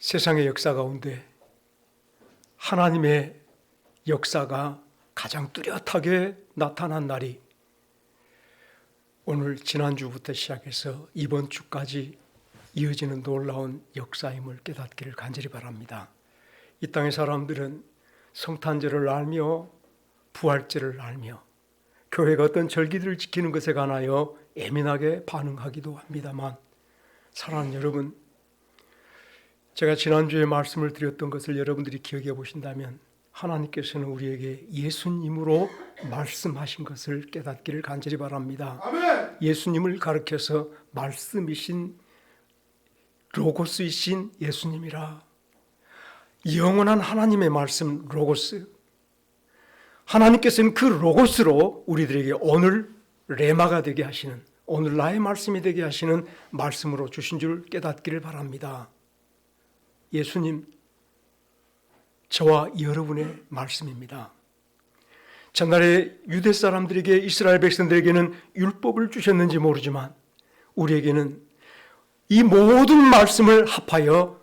세상의 역사 가운데 하나님의 역사가 가장 뚜렷하게 나타난 날이 오늘 지난주부터 시작해서 이번 주까지 이어지는 놀라운 역사임을 깨닫기를 간절히 바랍니다. 이 땅의 사람들은 성탄절을 알며 부활절을 알며 교회가 어떤 절기들을 지키는 것에 관하여 예민하게 반응하기도 합니다만, 사랑하는 여러분, 제가 지난주에 말씀을 드렸던 것을 여러분들이 기억해 보신다면 하나님께서는 우리에게 예수님으로 말씀하신 것을 깨닫기를 간절히 바랍니다. 아멘. 예수님을 가리켜서 말씀이신 로고스이신 예수님이라, 영원한 하나님의 말씀 로고스, 하나님께서는 그 로고스로 우리들에게 오늘 레마가 되게 하시는, 오늘 나의 말씀이 되게 하시는 말씀으로 주신 줄 깨닫기를 바랍니다. 예수님, 저와 여러분의 말씀입니다. 전날에 유대 사람들에게, 이스라엘 백성들에게는 율법을 주셨는지 모르지만 우리에게는 이 모든 말씀을 합하여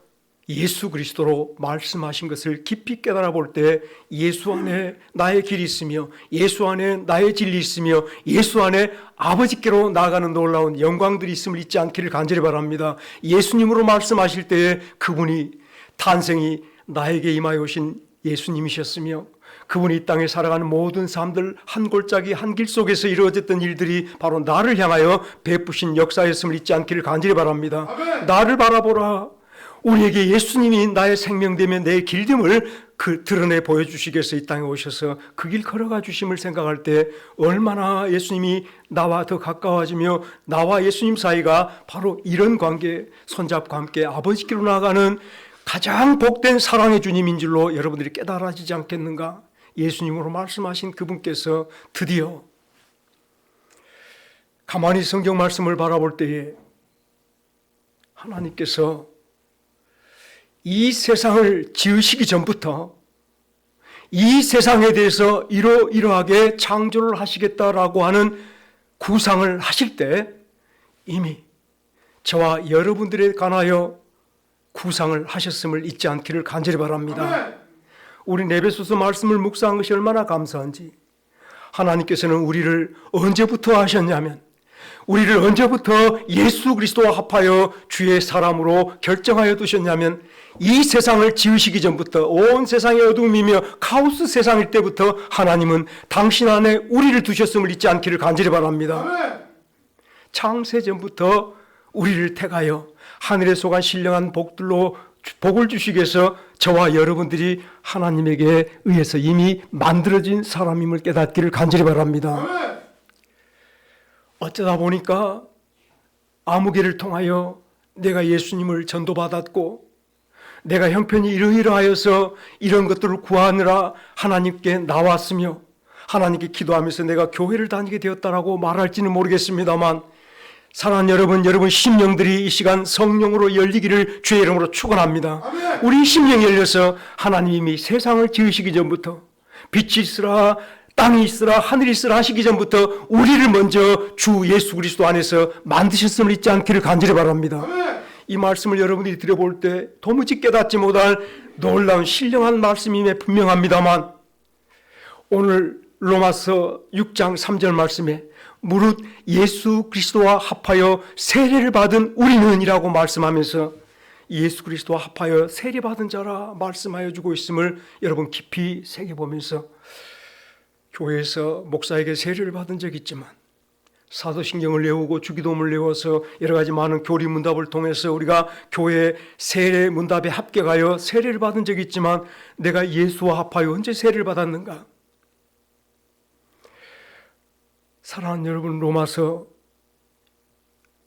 예수 그리스도로 말씀하신 것을 깊이 깨달아 볼 때 예수 안에 나의 길이 있으며 예수 안에 나의 진리 있으며 예수 안에 아버지께로 나아가는 놀라운 영광들이 있음을 잊지 않기를 간절히 바랍니다. 예수님으로 말씀하실 때에 그분이 탄생이 나에게 임하여 오신 예수님이셨으며 그분이 이 땅에 살아가는 모든 삶들 한 골짜기 한 길 속에서 이루어졌던 일들이 바로 나를 향하여 베푸신 역사였음을 잊지 않기를 간절히 바랍니다. 아멘. 나를 바라보라. 우리에게 예수님이 나의 생명되며 내 길됨을 드러내 보여주시기 위해서 이 땅에 오셔서 그 길 걸어가 주심을 생각할 때 얼마나 예수님이 나와 더 가까워지며 나와 예수님 사이가 바로 이런 관계, 손잡고 함께 아버지께로 나아가는 가장 복된 사랑의 주님인 줄로 여러분들이 깨달아지지 않겠는가? 예수님으로 말씀하신 그분께서 드디어 가만히 성경 말씀을 바라볼 때에 하나님께서 이 세상을 지으시기 전부터 이 세상에 대해서 이러이러하게 창조를 하시겠다라고 하는 구상을 하실 때 이미 저와 여러분들에 관하여 구상을 하셨음을 잊지 않기를 간절히 바랍니다. 아멘. 우리 에베소서 말씀을 묵상한 것이 얼마나 감사한지, 하나님께서는 우리를 언제부터 하셨냐면 우리를 언제부터 예수 그리스도와 합하여 주의 사람으로 결정하여 두셨냐면 이 세상을 지으시기 전부터, 온 세상의 어둠이며 카오스 세상일 때부터 하나님은 당신 안에 우리를 두셨음을 잊지 않기를 간절히 바랍니다. 아멘. 창세 전부터 우리를 택하여 하늘에 속한 신령한 복들로 복을 주시기 위해서 저와 여러분들이 하나님에게 의해서 이미 만들어진 사람임을 깨닫기를 간절히 바랍니다. 아멘. 어쩌다 보니까 아무개를 통하여 내가 예수님을 전도받았고 내가 형편이 이러이러하여서 이런 것들을 구하느라 하나님께 나왔으며 하나님께 기도하면서 내가 교회를 다니게 되었다라고 말할지는 모르겠습니다만, 사랑하는 여러분 심령들이 이 시간 성령으로 열리기를 주의 이름으로 축원합니다. 아멘. 우리 심령이 열려서 하나님이 세상을 지으시기 전부터 빛이 있으라 땅이 있으라 하늘이 있으라 하시기 전부터 우리를 먼저 주 예수 그리스도 안에서 만드셨음을 잊지 않기를 간절히 바랍니다. 아멘. 이 말씀을 여러분들이 들어볼 때 도무지 깨닫지 못할 놀라운 신령한 말씀임에 분명합니다만, 오늘 로마서 6장 3절 말씀에 무릇 예수 그리스도와 합하여 세례를 받은 우리는 이라고 말씀하면서 예수 그리스도와 합하여 세례받은 자라 말씀하여 주고 있음을 여러분 깊이 새겨보면서, 교회에서 목사에게 세례를 받은 적이 있지만 사도신경을 외우고 주기도문을 외워서 여러 가지 많은 교리 문답을 통해서 우리가 교회 세례 문답에 합격하여 세례를 받은 적이 있지만 내가 예수와 합하여 언제 세례를 받았는가? 사랑하는 여러분, 로마서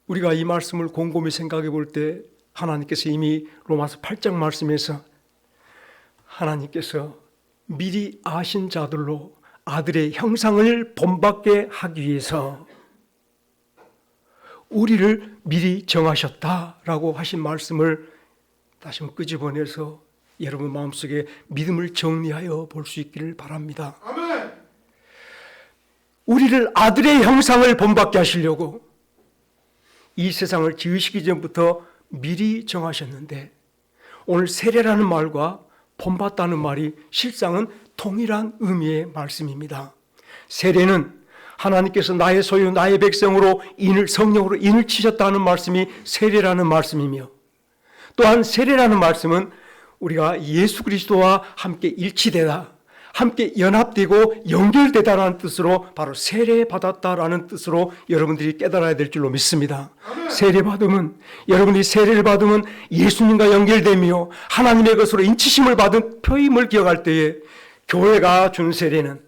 우리가 이 말씀을 곰곰이 생각해 볼 때 하나님께서 이미 로마서 8장 말씀에서 하나님께서 미리 아신 자들로 아들의 형상을 본받게 하기 위해서 우리를 미리 정하셨다라고 하신 말씀을 다시 한번 끄집어내서 여러분 마음속에 믿음을 정리하여 볼 수 있기를 바랍니다. 아멘. 우리를 아들의 형상을 본받게 하시려고 이 세상을 지으시기 전부터 미리 정하셨는데 오늘 세례라는 말과 본받다는 말이 실상은 동일한 의미의 말씀입니다. 세례는 하나님께서 나의 소유 나의 백성으로 성령으로 인을 치셨다는 말씀이 세례라는 말씀이며, 또한 세례라는 말씀은 우리가 예수 그리스도와 함께 일치되다, 함께 연합되고 연결되다라는 뜻으로 바로 세례받았다라는 뜻으로 여러분들이 깨달아야 될 줄로 믿습니다. 여러분들이 세례를 받으면 예수님과 연결되며 하나님의 것으로 인치심을 받은 표임을 기억할 때에 교회가 준 세례는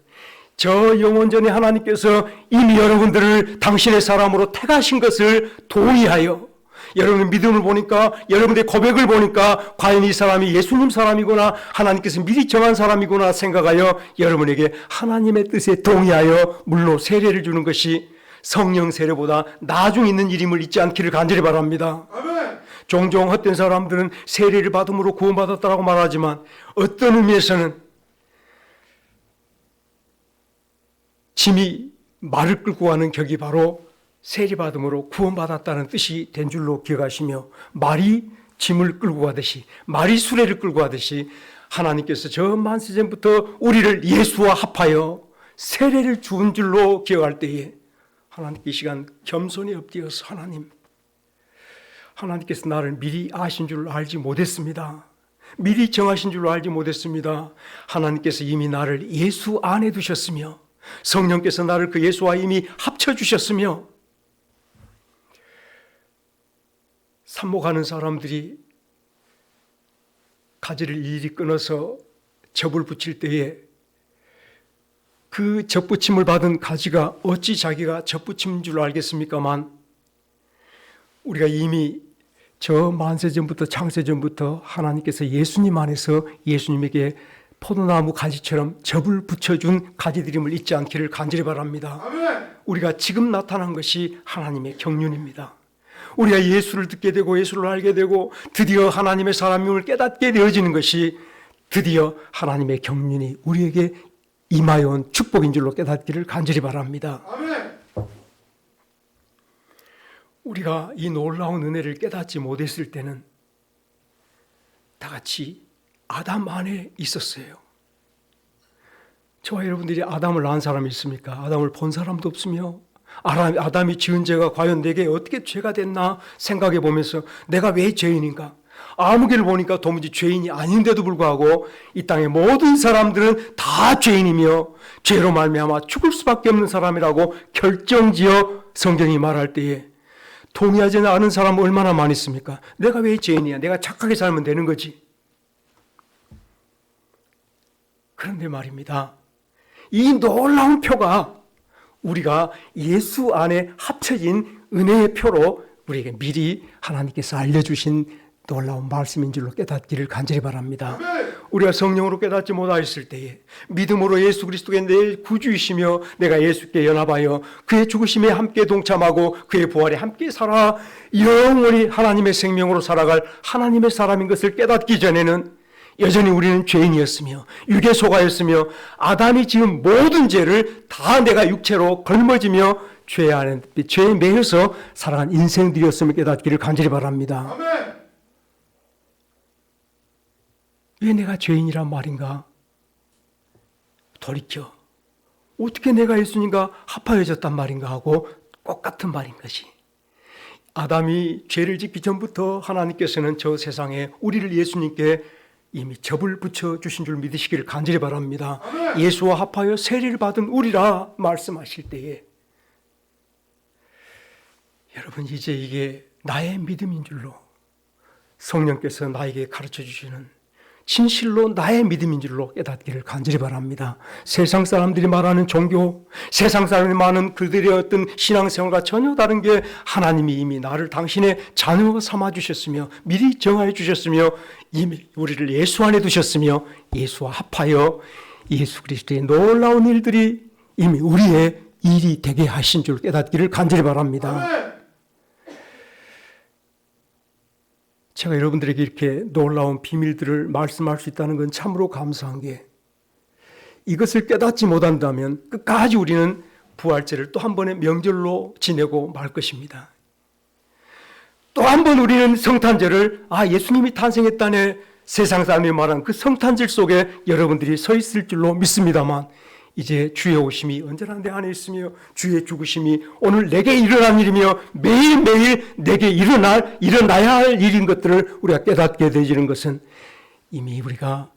저 영원 전에 하나님께서 이미 여러분들을 당신의 사람으로 택하신 것을 동의하여, 여러분의 믿음을 보니까, 여러분의 고백을 보니까 과연 이 사람이 예수님 사람이구나, 하나님께서 미리 정한 사람이구나 생각하여 여러분에게 하나님의 뜻에 동의하여 물로 세례를 주는 것이 성령 세례보다 나중 있는 일임을 잊지 않기를 간절히 바랍니다. 아멘. 종종 헛된 사람들은 세례를 받음으로 구원받았다고 말하지만 어떤 의미에서는 짐이 말을 끌고 가는 격이 바로 세례받음으로 구원받았다는 뜻이 된 줄로 기억하시며, 말이 짐을 끌고 가듯이, 말이 수레를 끌고 가듯이 하나님께서 저 만세전부터 우리를 예수와 합하여 세례를 준 줄로 기억할 때에 하나님께 이 시간 겸손히 엎드려서 하나님께서 나를 미리 아신 줄 알지 못했습니다. 미리 정하신 줄 알지 못했습니다. 하나님께서 이미 나를 예수 안에 두셨으며 성령께서 나를 그 예수와 이미 합쳐주셨으며, 삽목하는 사람들이 가지를 일일이 끊어서 접을 붙일 때에 그 접붙임을 받은 가지가 어찌 자기가 접붙임인 줄 알겠습니까만, 우리가 이미 저 만세전부터 창세전부터 하나님께서 예수님 안에서 예수님에게 포도나무 가지처럼 접을 붙여준 가지들임을 잊지 않기를 간절히 바랍니다. 아멘. 우리가 지금 나타난 것이 하나님의 경륜입니다. 우리가 예수를 듣게 되고 예수를 알게 되고 드디어 하나님의 사람임을 깨닫게 되어지는 것이 드디어 하나님의 경륜이 우리에게 임하여 온 축복인 줄로 깨닫기를 간절히 바랍니다. 아멘. 우리가 이 놀라운 은혜를 깨닫지 못했을 때는 다 같이 아담 안에 있었어요. 저와 여러분들이 아담을 낳은 사람이 있습니까? 아담을 본 사람도 없으며, 아담이 지은 죄가 과연 내게 어떻게 죄가 됐나 생각해 보면서 내가 왜 죄인인가? 아무개를 보니까 도무지 죄인이 아닌데도 불구하고 이 땅의 모든 사람들은 다 죄인이며 죄로 말미암아 죽을 수밖에 없는 사람이라고 결정지어 성경이 말할 때에 동의하지 않은 사람은 얼마나 많이 있습니까? 내가 왜 죄인이야? 내가 착하게 살면 되는 거지. 그런데 말입니다, 이 놀라운 표가 우리가 예수 안에 합쳐진 은혜의 표로 우리에게 미리 하나님께서 알려주신 놀라운 말씀인 줄로 깨닫기를 간절히 바랍니다. 우리가 성령으로 깨닫지 못하였을 때에 믿음으로 예수 그리스도께 내 구주이시며 내가 예수께 연합하여 그의 죽으심에 함께 동참하고 그의 부활에 함께 살아 영원히 하나님의 생명으로 살아갈 하나님의 사람인 것을 깨닫기 전에는 여전히 우리는 죄인이었으며 육의 소가였으며 아담이 지은 모든 죄를 다 내가 육체로 걸머지며 죄에 매여서 살아간 인생들이었음을 깨닫기를 간절히 바랍니다. 아멘. 왜 내가 죄인이란 말인가? 돌이켜 어떻게 내가 예수님과 합하여졌단 말인가 하고 똑같은 말인 것이, 아담이 죄를 짓기 전부터 하나님께서는 저 세상에 우리를 예수님께 이미 접을 붙여주신 줄 믿으시기를 간절히 바랍니다. 아멘. 예수와 합하여 세례를 받은 우리라 말씀하실 때에 여러분, 이제 이게 나의 믿음인 줄로 성령께서 나에게 가르쳐 주시는 진실로 나의 믿음인 줄로 깨닫기를 간절히 바랍니다. 세상 사람들이 말하는 종교, 세상 사람들이 말하는 그들의 어떤 신앙생활과 전혀 다른 게 하나님이 이미 나를 당신의 자녀 삼아 주셨으며 미리 정하여 주셨으며 이미 우리를 예수 안에 두셨으며 예수와 합하여 예수 그리스도의 놀라운 일들이 이미 우리의 일이 되게 하신 줄 깨닫기를 간절히 바랍니다. 아멘. 제가 여러분들에게 이렇게 놀라운 비밀들을 말씀할 수 있다는 건 참으로 감사한 게, 이것을 깨닫지 못한다면 끝까지 우리는 부활절을 또 한 번의 명절로 지내고 말 것입니다. 또 한 번 우리는 성탄절을 예수님이 탄생했다네 세상 사람이 말하는 그 성탄절 속에 여러분들이 서 있을 줄로 믿습니다만 이제 주의 오심이 언제나 내 안에 있으며 주의 죽으심이 오늘 내게 일어난 일이며 매일매일 내게 일어나야 할 일인 것들을 우리가 깨닫게 되지는 것은 이미 우리가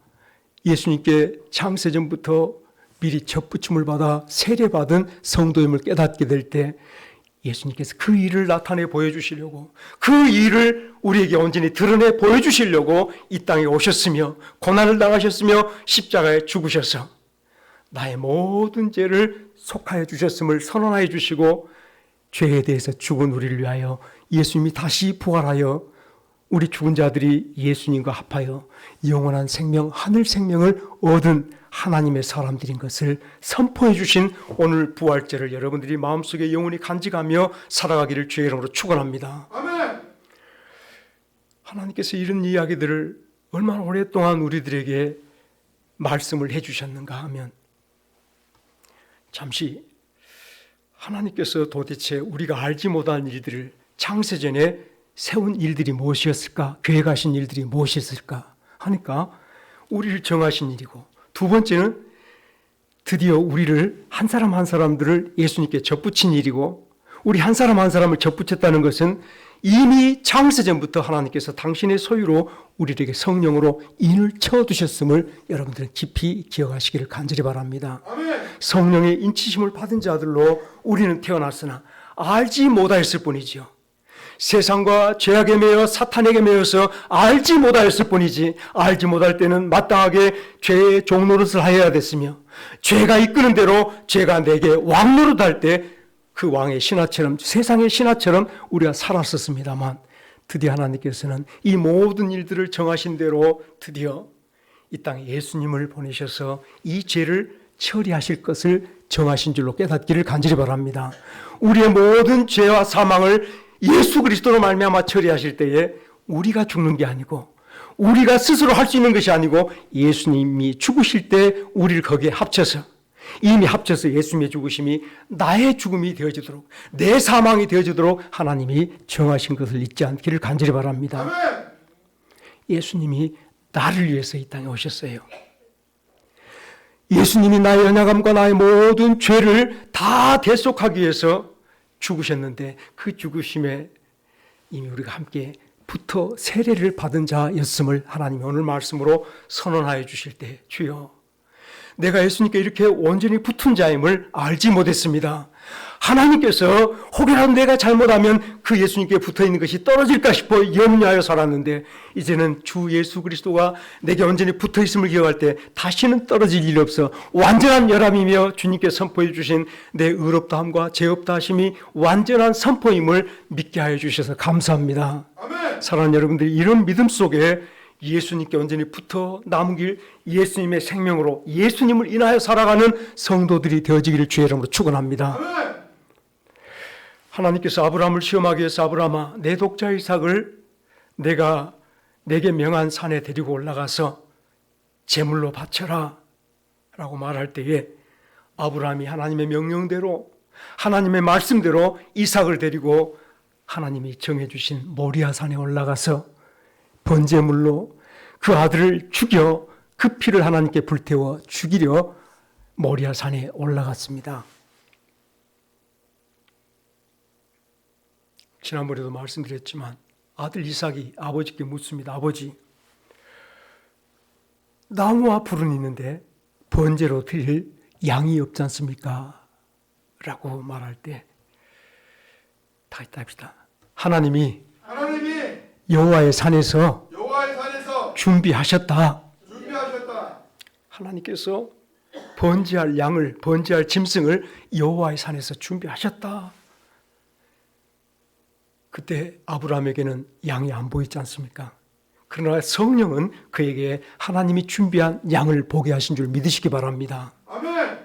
예수님께 창세전부터 미리 접붙임을 받아 세례받은 성도임을 깨닫게 될 때 예수님께서 그 일을 나타내 보여주시려고 그 일을 우리에게 온전히 드러내 보여주시려고 이 땅에 오셨으며 고난을 당하셨으며 십자가에 죽으셔서 나의 모든 죄를 속하여 주셨음을 선언하여 주시고 죄에 대해서 죽은 우리를 위하여 예수님이 다시 부활하여 우리 죽은 자들이 예수님과 합하여 영원한 생명, 하늘 생명을 얻은 하나님의 사람들인 것을 선포해 주신 오늘 부활절을 여러분들이 마음속에 영원히 간직하며 살아가기를 주의 이름으로 축원합니다. 아멘. 하나님께서 이런 이야기들을 얼마나 오랫동안 우리들에게 말씀을 해 주셨는가 하면 잠시 하나님께서 도대체 우리가 알지 못한 일들을 창세전에 세운 일들이 무엇이었을까? 계획하신 일들이 무엇이었을까? 하니까 우리를 정하신 일이고 두 번째는 드디어 우리를 한 사람 한 사람들을 예수님께 접붙인 일이고 우리 한 사람 한 사람을 접붙였다는 것은 이미 창세전부터 하나님께서 당신의 소유로 우리에게 성령으로 인을 쳐두셨음을 여러분들은 깊이 기억하시기를 간절히 바랍니다. 아멘. 성령의 인치심을 받은 자들로 우리는 태어났으나 알지 못하였을 뿐이지요. 세상과 죄악에 매여 사탄에게 매여서 알지 못하였을 뿐이지 알지 못할 때는 마땅하게 죄의 종노릇을 하여야 됐으며 죄가 이끄는 대로 죄가 내게 왕노릇할 때 그 왕의 신하처럼 세상의 신하처럼 우리가 살았었습니다만 드디어 하나님께서는 이 모든 일들을 정하신 대로 드디어 이 땅에 예수님을 보내셔서 이 죄를 처리하실 것을 정하신 줄로 깨닫기를 간절히 바랍니다. 우리의 모든 죄와 사망을 예수 그리스도로 말미암아 처리하실 때에 우리가 죽는 게 아니고 우리가 스스로 할 수 있는 것이 아니고 예수님이 죽으실 때 우리를 거기에 합쳐서 이미 합쳐서 예수님의 죽으심이 나의 죽음이 되어지도록 내 사망이 되어지도록 하나님이 정하신 것을 잊지 않기를 간절히 바랍니다. 아멘. 예수님이 나를 위해서 이 땅에 오셨어요. 예수님이 나의 연약함과 나의 모든 죄를 다 대속하기 위해서 죽으셨는데 그 죽으심에 이미 우리가 함께 붙어 세례를 받은 자였음을 하나님이 오늘 말씀으로 선언하여 주실 때 주여 내가 예수님께 이렇게 온전히 붙은 자임을 알지 못했습니다. 하나님께서 혹여라도 내가 잘못하면 그 예수님께 붙어있는 것이 떨어질까 싶어 염려하여 살았는데 이제는 주 예수 그리스도가 내게 온전히 붙어있음을 기억할 때 다시는 떨어질 일이 없어 완전한 열함이며 주님께 선포해 주신 내 의롭다함과 죄 없다 하심이 완전한 선포임을 믿게 하여 주셔서 감사합니다. 아멘. 사랑하는 여러분들 이런 믿음 속에 예수님께 온전히 붙어 남은 길 예수님의 생명으로 예수님을 인하여 살아가는 성도들이 되어지기를 주의 이름으로 축원합니다. 아멘. 하나님께서 아브라함을 시험하기 위해서 아브라함아 내 독자 이삭을 내가 내게 명한 산에 데리고 올라가서 제물로 바쳐라 라고 말할 때에 아브라함이 하나님의 명령대로 하나님의 말씀대로 이삭을 데리고 하나님이 정해주신 모리아 산에 올라가서 번제물로 그 아들을 죽여 그 피를 하나님께 불태워 죽이려 모리아 산에 올라갔습니다. 지난번에도 말씀드렸지만 아들 이삭이 아버지께 묻습니다. 아버지, 나무와 불은 있는데 번제로 드릴 양이 없지 않습니까? 라고 말할 때 다시 답시다. 하나님이 여호와의 산에서 준비하셨다. 하나님께서 번제할 양을, 번제할 짐승을 여호와의 산에서 준비하셨다. 그때 아브라함에게는 양이 안 보이지 않습니까? 그러나 성령은 그에게 하나님이 준비한 양을 보게 하신 줄 믿으시기 바랍니다. 아멘.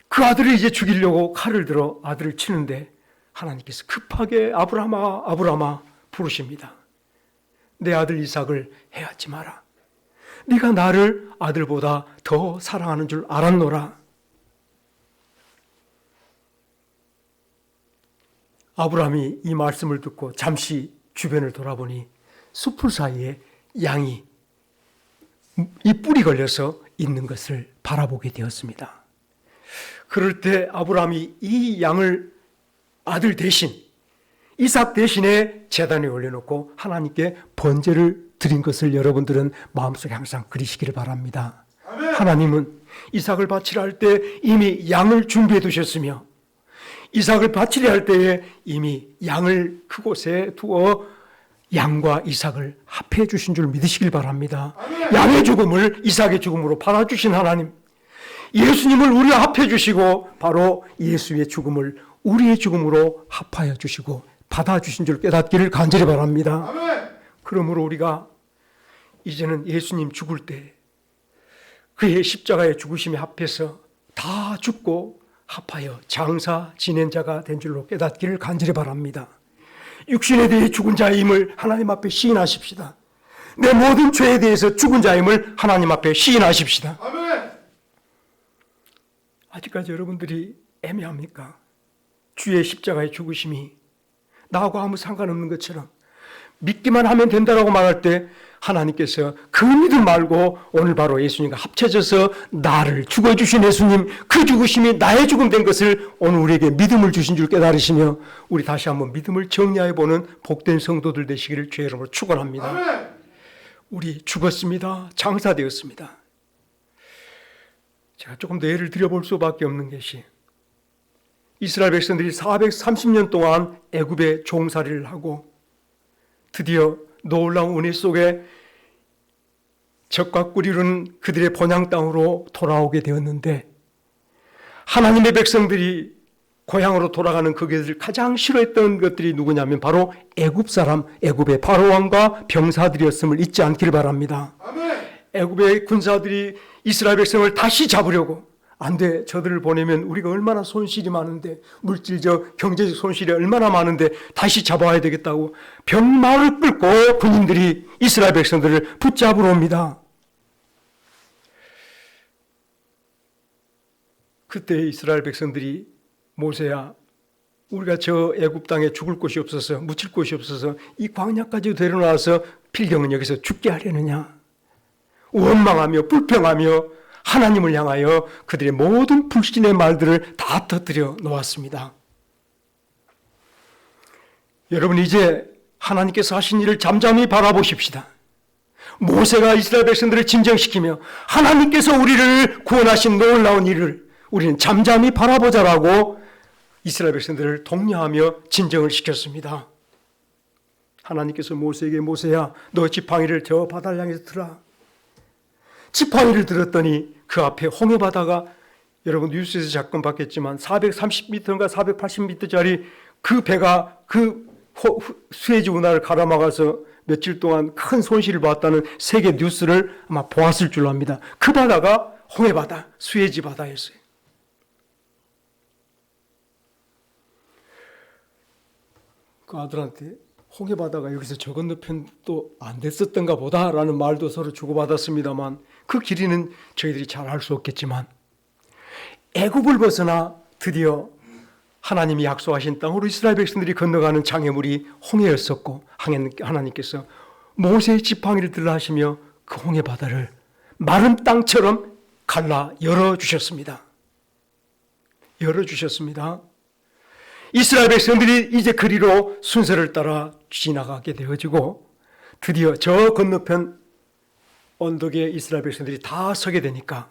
그 아들을 이제 죽이려고 칼을 들어 아들을 치는데 하나님께서 급하게 아브라함아, 아브라함아 부르십니다. 내 아들 이삭을 해하지 마라. 네가 나를 아들보다 더 사랑하는 줄 알았노라. 아브라함이 이 말씀을 듣고 잠시 주변을 돌아보니 숲풀 사이에 양이 이 뿔이 걸려서 있는 것을 바라보게 되었습니다. 그럴 때 아브라함이 이 양을 아들 대신, 이삭 대신에 제단에 올려놓고 하나님께 번제를 드린 것을 여러분들은 마음속에 항상 그리시기를 바랍니다. 아멘. 하나님은 이삭을 바치려 할 때 이미 양을 준비해 두셨으며 이삭을 바치려 할 때에 이미 양을 그곳에 두어 양과 이삭을 합해 주신 줄 믿으시길 바랍니다. 아멘. 양의 죽음을 이삭의 죽음으로 받아주신 하나님, 예수님을 우리와 합해 주시고 바로 예수의 죽음을 우리의 죽음으로 합하여 주시고 받아주신 줄 깨닫기를 간절히 바랍니다. 아멘. 그러므로 우리가 이제는 예수님 죽을 때 그의 십자가의 죽으심에 합해서 다 죽고 합하여 장사 지낸 자가 된 줄로 깨닫기를 간절히 바랍니다. 육신에 대해 죽은 자임을 하나님 앞에 시인하십시다. 내 모든 죄에 대해서 죽은 자임을 하나님 앞에 시인하십시다. 아멘. 아직까지 여러분들이 애매합니까? 주의 십자가의 죽으심이 나하고 아무 상관없는 것처럼 믿기만 하면 된다라고 말할 때 하나님께서 그 믿음 말고 오늘 바로 예수님과 합쳐져서 나를 죽어주신 예수님, 그 죽으심이 나의 죽음 된 것을 오늘 우리에게 믿음을 주신 줄 깨달으시며 우리 다시 한번 믿음을 정리해보는 복된 성도들 되시기를 주의 이름으로 축원합니다. 아멘. 우리 죽었습니다. 장사되었습니다. 제가 조금 더 예를 들어볼 수밖에 없는 것이 이스라엘 백성들이 430년 동안 애굽의 종살이를 하고 드디어 놀라운 은혜 속에 적과 꿀이룬 그들의 본향 땅으로 돌아오게 되었는데 하나님의 백성들이 고향으로 돌아가는 그들을 가장 싫어했던 것들이 누구냐면 바로 애굽 사람, 애굽의 바로왕과 병사들이었음을 잊지 않기를 바랍니다. 아멘. 애굽의 군사들이 이스라엘 백성을 다시 잡으려고 안 돼, 저들을 보내면 우리가 얼마나 손실이 많은데 물질적, 경제적 손실이 얼마나 많은데 다시 잡아와야 되겠다고 병마를 끌고 군인들이 이스라엘 백성들을 붙잡으러 옵니다. 그때 이스라엘 백성들이 모세야, 우리가 저 애굽 땅에 죽을 곳이 없어서 묻힐 곳이 없어서 이 광야까지 데려나와서 필경은 여기서 죽게 하려느냐, 원망하며 불평하며 하나님을 향하여 그들의 모든 불신의 말들을 다 터뜨려 놓았습니다. 여러분, 이제 하나님께서 하신 일을 잠잠히 바라보십시다. 모세가 이스라엘 백성들을 진정시키며 하나님께서 우리를 구원하신 놀라운 일을 우리는 잠잠히 바라보자라고 이스라엘 백성들을 독려하며 진정을 시켰습니다. 하나님께서 모세에게 모세야, 너 지팡이를 저 바다를 향해서 들어. 지팡이를 들었더니 그 앞에 홍해바다가, 여러분 뉴스에서 잠깐 봤겠지만 430m인가 480m짜리 그 배가 그 수에즈 운하를 가로막아서 며칠 동안 큰 손실을 봤다는 세계 뉴스를 아마 보았을 줄로 압니다. 그 바다가 홍해바다, 수에즈 바다였어요. 그 아들한테 홍해바다가 여기서 저 건너편도 안 됐었던가 보다라는 말도 서로 주고받았습니다만 그 길이는 저희들이 잘 알 수 없겠지만 애굽을 벗어나 드디어 하나님이 약속하신 땅으로 이스라엘 백성들이 건너가는 장애물이 홍해였었고 하나님께서 모세의 지팡이를 들라 하시며 그 홍해바다를 마른 땅처럼 갈라 열어주셨습니다. 열어주셨습니다. 이스라엘 백성들이 이제 그리로 순서를 따라 지나가게 되어지고 드디어 저 건너편 언덕에 이스라엘 백성들이 다 서게 되니까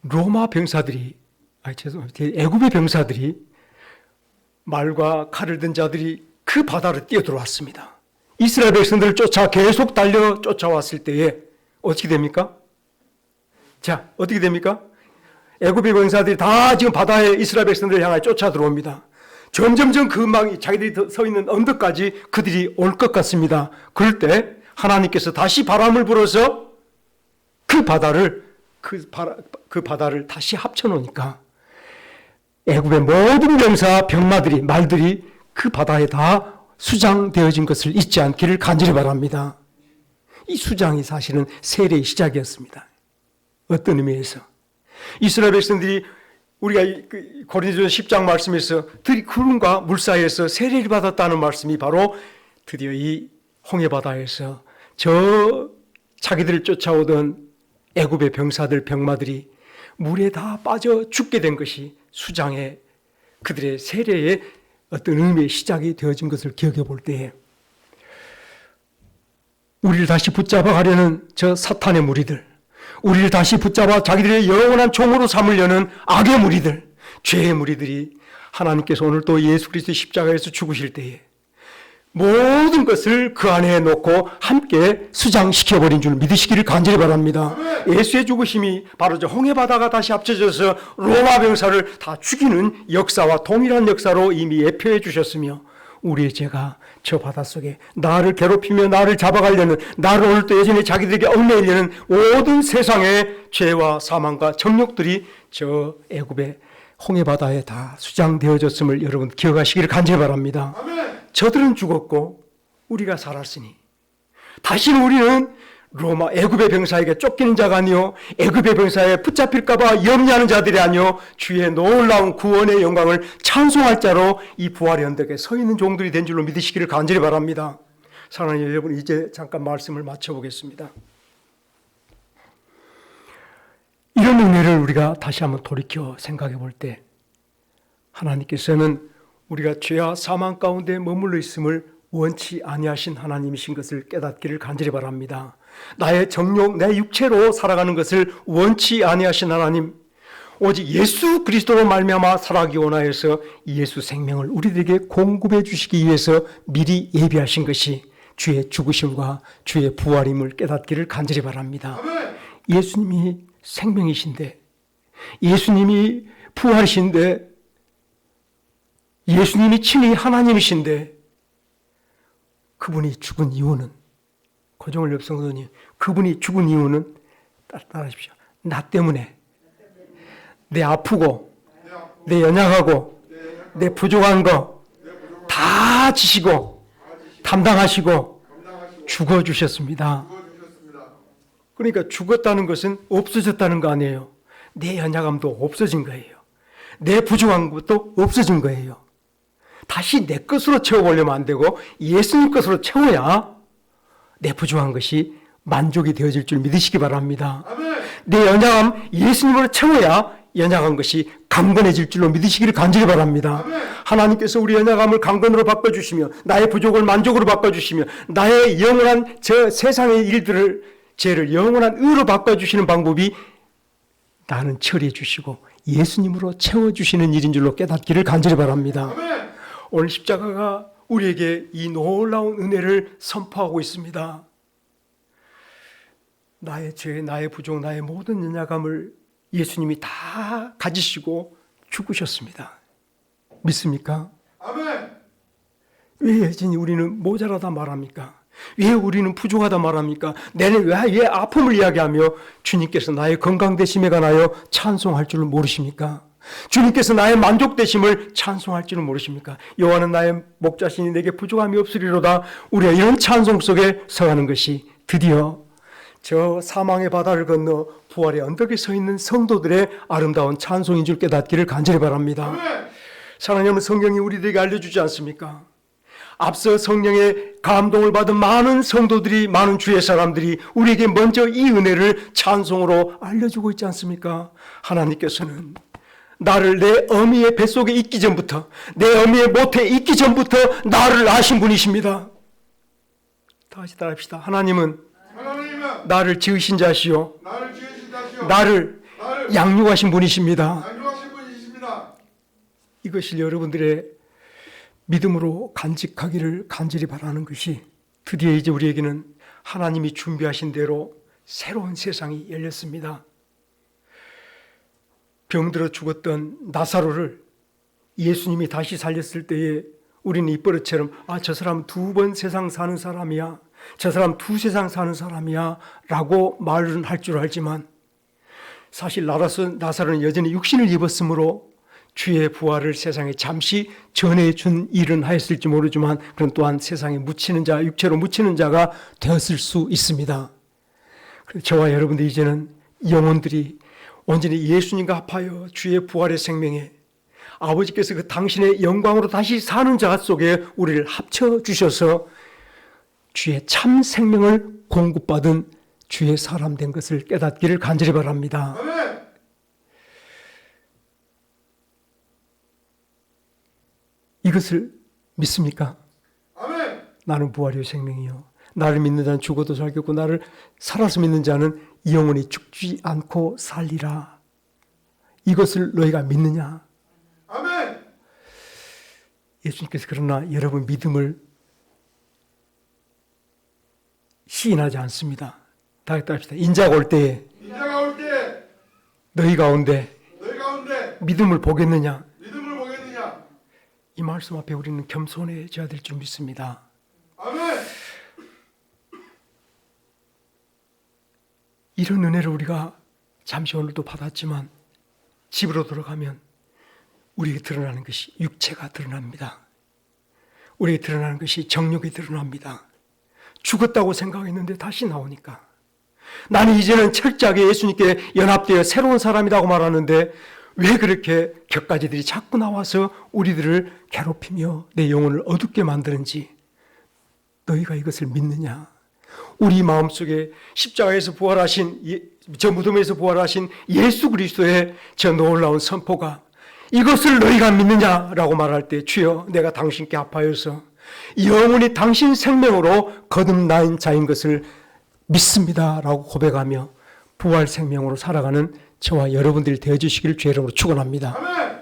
로마 병사들이, 애굽의 병사들이 말과 칼을 든 자들이 그 바다로 뛰어들어왔습니다. 이스라엘 백성들을 쫓아 계속 달려 쫓아왔을 때에 어떻게 됩니까? 자, 어떻게 됩니까? 애굽의 병사들이 다 지금 바다에 이스라엘 백성들을 향해 쫓아 들어옵니다. 점점점 그 망이 자기들이 서 있는 언덕까지 그들이 올 것 같습니다. 그럴 때 하나님께서 다시 바람을 불어서 그 바다를 다시 합쳐놓으니까 애굽의 모든 병사, 병마들이, 말들이 그 바다에 다 수장되어진 것을 잊지 않기를 간절히 바랍니다. 이 수장이 사실은 세례의 시작이었습니다. 어떤 의미에서 이스라엘 백성들이 우리가 고린도전 10장 말씀에서 들이 구름과 물 사이에서 세례를 받았다는 말씀이 바로 드디어 이 홍해바다에서 저 자기들을 쫓아오던 애굽의 병사들 병마들이 물에 다 빠져 죽게 된 것이 수장의 그들의 세례의 어떤 의미의 시작이 되어진 것을 기억해 볼 때에 우리를 다시 붙잡아 가려는 저 사탄의 무리들, 우리를 다시 붙잡아 자기들의 영원한 종으로 삼으려는 악의 무리들, 죄의 무리들이 하나님께서 오늘 또 예수 그리스도의 십자가에서 죽으실 때에 모든 것을 그 안에 놓고 함께 수장시켜버린 줄 믿으시기를 간절히 바랍니다. 예수의 죽으심이 바로 저 홍해바다가 다시 합쳐져서 로마 병사를 다 죽이는 역사와 동일한 역사로 이미 예표해 주셨으며 우리의 죄가 저 바닷속에 나를 괴롭히며 나를 잡아가려는, 나를 오늘 또 여전히 자기들에게 얽매이려는 모든 세상의 죄와 사망과 정욕들이 저 애굽의 홍해바다에 다 수장되어졌음을 여러분 기억하시기를 간절히 바랍니다. 저들은 죽었고 우리가 살았으니 다시는 우리는 로마 애굽의 병사에게 쫓기는 자가 아니요 애굽의 병사에 붙잡힐까 봐 염려하는 자들이 아니요 주의 놀라운 구원의 영광을 찬송할 자로 이 부활의 언덕에 서 있는 종들이 된 줄로 믿으시기를 간절히 바랍니다. 사랑하는 여러분, 이제 잠깐 말씀을 마쳐보겠습니다. 이런 은혜를 우리가 다시 한번 돌이켜 생각해 볼 때 하나님께서는 우리가 죄와 사망 가운데 머물러 있음을 원치 아니하신 하나님이신 것을 깨닫기를 간절히 바랍니다. 나의 정욕, 내 육체로 살아가는 것을 원치 아니하신 하나님, 오직 예수 그리스도로 말미암아 살아가기 원하여서 예수 생명을 우리들에게 공급해 주시기 위해서 미리 예비하신 것이 주의 죽으심과 주의 부활임을 깨닫기를 간절히 바랍니다. 예수님이 생명이신데, 예수님이 부활이신데, 예수님이 친히 하나님이신데 그분이 죽은 이유는, 고종을 엽성도님, 그분이 죽은 이유는 따라하십시오. 나 때문에, 내 아프고 내 연약하고 내 부족한 거 다 지시고 담당하시고 죽어주셨습니다. 그러니까 죽었다는 것은 없어졌다는 거 아니에요. 내 연약함도 없어진 거예요. 내 부족한 것도 없어진 거예요. 다시 내 것으로 채워보려면 안 되고 예수님 것으로 채워야 내 부족한 것이 만족이 되어질 줄 믿으시기 바랍니다. 내 연약함 예수님으로 채워야 연약한 것이 강건해질 줄로 믿으시기를 간절히 바랍니다. 하나님께서 우리 연약함을 강건으로 바꿔주시며 나의 부족을 만족으로 바꿔주시며 나의 영원한 저 세상의 일들을, 죄를 영원한 의로 바꿔주시는 방법이 나는 처리해 주시고 예수님으로 채워주시는 일인 줄로 깨닫기를 간절히 바랍니다. 오늘 십자가가 우리에게 이 놀라운 은혜를 선포하고 있습니다. 나의 죄, 나의 부족, 나의 모든 연약함을 예수님이 다 가지시고 죽으셨습니다. 믿습니까? 아멘. 왜 여전히 우리는 모자라다 말합니까? 왜 우리는 부족하다 말합니까? 내는 왜 아픔을 이야기하며 주님께서 나의 건강되심에 관하여 찬송할 줄을 모르십니까? 주님께서 나의 만족되심을 찬송할 줄을 모르십니까? 여호와는 나의 목자시니 내게 부족함이 없으리로다. 우리가 이런 찬송 속에 서가는 것이 드디어 저 사망의 바다를 건너 부활의 언덕에 서 있는 성도들의 아름다운 찬송인 줄 깨닫기를 간절히 바랍니다. 사랑하는 여러분, 성경이 우리들에게 알려주지 않습니까? 앞서 성령의 감동을 받은 많은 성도들이, 많은 주의 사람들이 우리에게 먼저 이 은혜를 찬송으로 알려주고 있지 않습니까? 하나님께서는 나를 내 어미의 뱃속에 있기 전부터, 내 어미의 모태에 있기 전부터 나를 아신 분이십니다. 다시 따라합시다. 하나님은 나를 지으신 자시요, 나를 양육하신 분이십니다. 이것을 여러분들의 믿음으로 간직하기를 간절히 바라는 것이 드디어 이제 우리에게는 하나님이 준비하신 대로 새로운 세상이 열렸습니다. 병들어 죽었던 나사로를 예수님이 다시 살렸을 때에 우리는 이 버릇처럼 저 사람 2번 세상 사는 사람이야, 저 사람 2세상 사는 사람이야 라고 말은 할 줄 알지만 사실 나사로는 여전히 육신을 입었으므로 주의 부활을 세상에 잠시 전해준 일은 하였을지 모르지만 그런 또한 세상에 묻히는 자, 육체로 묻히는 자가 되었을 수 있습니다. 저와 여러분들 이제는 영혼들이 온전히 예수님과 합하여 주의 부활의 생명에 아버지께서 그 당신의 영광으로 다시 사는 자 속에 우리를 합쳐주셔서 주의 참 생명을 공급받은 주의 사람 된 것을 깨닫기를 간절히 바랍니다. 아멘. 이것을 믿습니까? 아멘. 나는 부활이요 생명이요. 나를 믿는 자는 죽어도 살겠고 나를 살아서 믿는 자는 영원히 죽지 않고 살리라. 이것을 너희가 믿느냐? 아멘. 예수님께서 그러나 여러분 믿음을 시인하지 않습니다. 다 합시다. 인자가 올 때에 인자가 올 때 너희 가운데 너희 가운데 믿음을 보겠느냐? 믿음을 보겠느냐? 이 말씀 앞에 우리는 겸손해져야 될 줄 믿습니다. 아멘. 이런 은혜를 우리가 잠시 오늘도 받았지만 집으로 돌아가면 우리에게 드러나는 것이 육체가 드러납니다. 우리에게 드러나는 것이 정욕이 드러납니다. 죽었다고 생각했는데 다시 나오니까 나는 이제는 철저하게 예수님께 연합되어 새로운 사람이라고 말하는데 왜 그렇게 격가지들이 자꾸 나와서 우리들을 괴롭히며 내 영혼을 어둡게 만드는지 너희가 이것을 믿느냐? 우리 마음속에 십자가에서 부활하신 저 무덤에서 부활하신 예수 그리스도의 저 놀라운 선포가 이것을 너희가 믿느냐라고 말할 때 주여 내가 당신께 합하여서 영원히 당신 생명으로 거듭난 자인 것을 믿습니다라고 고백하며 부활 생명으로 살아가는 저와 여러분들이 되어주시기를 주의 이름으로 축원합니다. 아멘.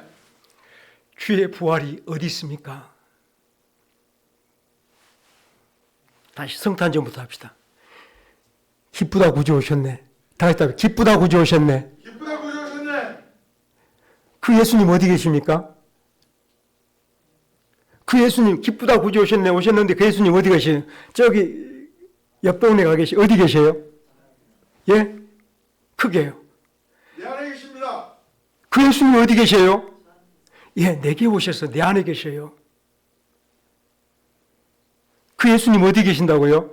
주의 부활이 어디 있습니까? 다시 성탄절부터 합시다. 기쁘다 구주 오셨네. 다 했다. 기쁘다 구주 오셨네. 기쁘다 구주 오셨네. 그 예수님 어디 계십니까? 그 예수님 기쁘다 구주 오셨네. 오셨는데 그 예수님 어디 계세요? 저기 옆 동네 가 계시. 어디 계세요? 예? 크게요. 내 안에 계십니다. 그 예수님 어디 계세요? 예, 내게 오셔서 내 안에 계셔요. 그 예수님 어디 계신다고요?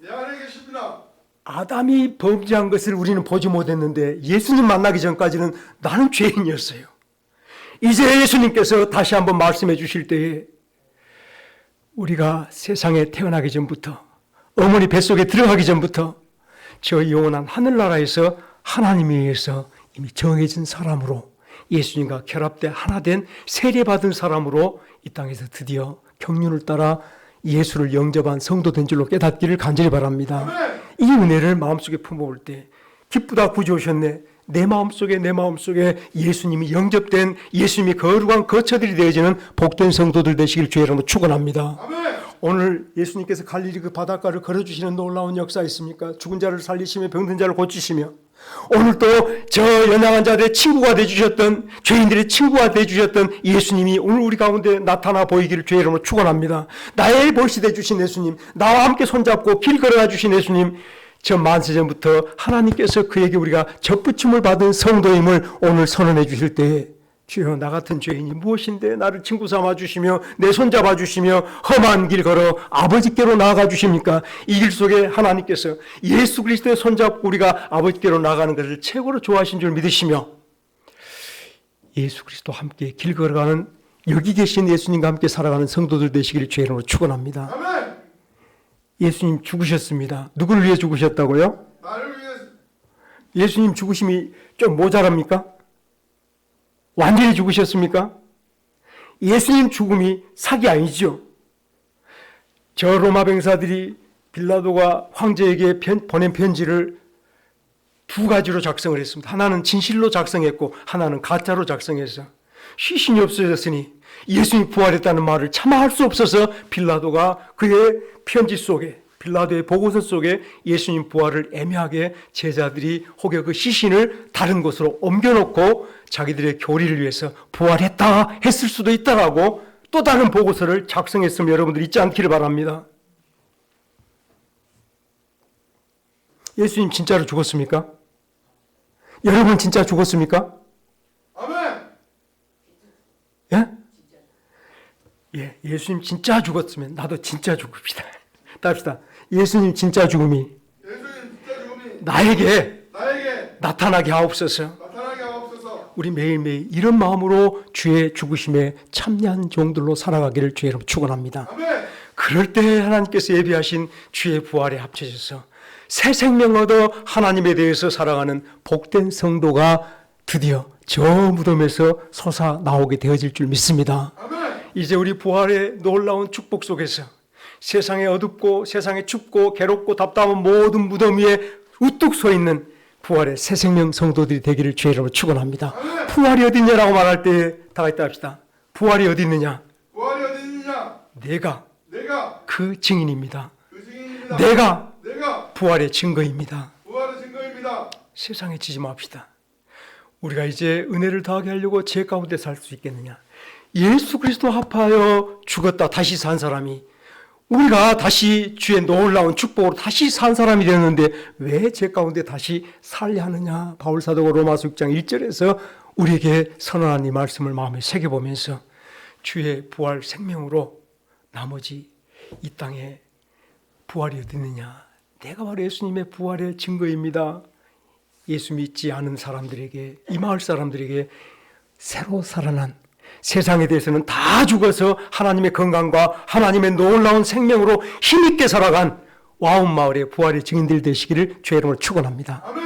내 안에 계십니다. 아담이 범죄한 것을 우리는 보지 못했는데 예수님 만나기 전까지는 나는 죄인이었어요. 이제 예수님께서 다시 한번 말씀해 주실 때에 우리가 세상에 태어나기 전부터 어머니 뱃속에 들어가기 전부터 저 영원한 하늘나라에서 하나님에 의해서 이미 정해진 사람으로 예수님과 결합돼 하나 된 세례받은 사람으로 이 땅에서 드디어 경륜을 따라 예수를 영접한 성도된 줄로 깨닫기를 간절히 바랍니다. 아멘. 이 은혜를 마음속에 품어올 때 기쁘다 구주 오셨네. 내 마음속에 예수님이 영접된 예수님이 거룩한 거처들이 되어지는 복된 성도들 되시길 주의 이름으로 축원합니다. 아멘. 오늘 예수님께서 갈릴리 그 바닷가를 걸어주시는 놀라운 역사 있습니까? 죽은 자를 살리시며 병든 자를 고치시며 오늘 또 저 연약한 자들의 친구가 되주셨던 죄인들의 친구가 되주셨던 예수님이 오늘 우리 가운데 나타나 보이기를 주의 이름으로 축원합니다. 나의 볼시 되주신 예수님, 나와 함께 손잡고 길 걸어가 주신 예수님, 저 만세전부터 하나님께서 그에게 우리가 접붙임을 받은 성도임을 오늘 선언해 주실 때에 주여 나 같은 죄인이 무엇인데 나를 친구 삼아 주시며 내 손 잡아 주시며 험한 길 걸어 아버지께로 나아가 주십니까? 이 길 속에 하나님께서 예수 그리스도의 손잡고 우리가 아버지께로 나아가는 것을 최고로 좋아하신 줄 믿으시며 예수 그리스도와 함께 길 걸어가는 여기 계신 예수님과 함께 살아가는 성도들 되시기를 주의 이름으로 축원합니다. 아멘. 예수님 죽으셨습니다. 누구를 위해 죽으셨다고요? 나를 위해 예수님 죽으심이 좀 모자랍니까? 완전히 죽으셨습니까? 예수님 죽음이 사기 아니죠. 저 로마 병사들이 빌라도가 황제에게 보낸 편지를 두 가지로 작성을 했습니다. 하나는 진실로 작성했고 하나는 가짜로 작성해서 시신이 없어졌으니 예수님이 부활했다는 말을 차마 할 수 없어서 빌라도가 그의 편지 속에 빌라도의 보고서 속에 예수님 부활을 애매하게 제자들이 혹여 그 시신을 다른 곳으로 옮겨놓고 자기들의 교리를 위해서 부활했다 했을 수도 있다라고 또 다른 보고서를 작성했으면 여러분들 잊지 않기를 바랍니다. 예수님 진짜로 죽었습니까? 여러분 진짜 죽었습니까? 아멘. 예? 예, 예수님 진짜 죽었으면 나도 진짜 죽읍시다. 답시다. 예수님 진짜 죽음이 예수님 진짜 죽음이 나에게 나에게 나타나게 하옵소서. 나타나게 우리 매일매일 이런 마음으로 주의 죽으심에 참여한 종들로 살아가기를 주의 이름으로 축원합니다. 아멘. 그럴 때 하나님께서 예비하신 주의 부활에 합쳐져서 새 생명 얻어 하나님에 대해서 살아가는 복된 성도가 드디어 저 무덤에서 솟아 나오게 되어질 줄 믿습니다. 아멘. 이제 우리 부활의 놀라운 축복 속에서 세상에 어둡고 세상에 춥고 괴롭고 답답한 모든 무덤 위에 우뚝 서 있는 부활의 새 생명 성도들이 되기를 주의 이름으로 축원합니다. 부활이 어디 있냐라고 말할 때 다 같이 합시다. 부활이 어디 있느냐? 부활이 어디 있느냐? 내가 내가 그 증인입니다. 그 증인입니다. 내가 내가 부활의 증거입니다. 부활의 증거입니다. 세상에 지지 맙시다. 우리가 이제 은혜를 더하게 하려고 죄 가운데 살 수 있겠느냐? 예수 그리스도 합하여 죽었다 다시 산 사람이 우리가 다시 주의 놀라운 축복으로 다시 산 사람이 되었는데 왜 죄 가운데 다시 살려 하느냐? 바울 사도가 로마서 6장 1절에서 우리에게 선언한 이 말씀을 마음에 새겨보면서 주의 부활 생명으로 나머지 이 땅에 부활이 어디 있느냐? 내가 바로 예수님의 부활의 증거입니다. 예수 믿지 않은 사람들에게, 이 마을 사람들에게 새로 살아난 세상에 대해서는 다 죽어서 하나님의 건강과 하나님의 놀라운 생명으로 힘있게 살아간 와운 마을의 부활의 증인들 되시기를 주의 이름으로 축원합니다. 아멘.